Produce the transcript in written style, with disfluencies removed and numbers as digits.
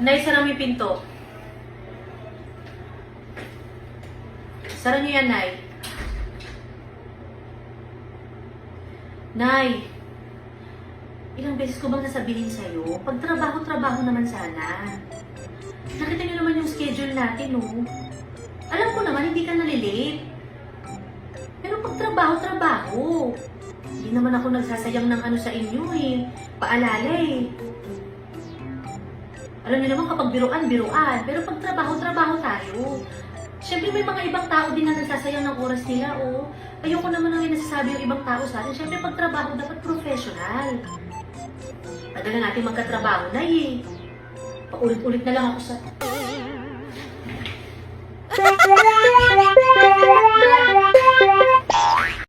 Nay, sara mo yung pinto. Sara niyo yan, Nay. Nay, ilang beses ko bang nasabihin sa'yo, pagtrabaho-trabaho naman sana. Nakita niyo naman yung schedule natin, no? Alam ko naman, hindi ka nalilate. Pero pagtrabaho-trabaho. Hindi naman ako nagsasayang ng ano sa inyo eh. Paalala eh. Alam niyo naman kapag biruan. Pero pag trabaho tayo. Siyempre may mga ibang tao din na nagsasayang ng oras nila, oh. Ayoko naman ang nasasabi yung ibang tao sa atin. Siyempre pag trabaho dapat professional. Tagal na natin magkatrabaho na eh. Paulit-ulit na lang ako sa...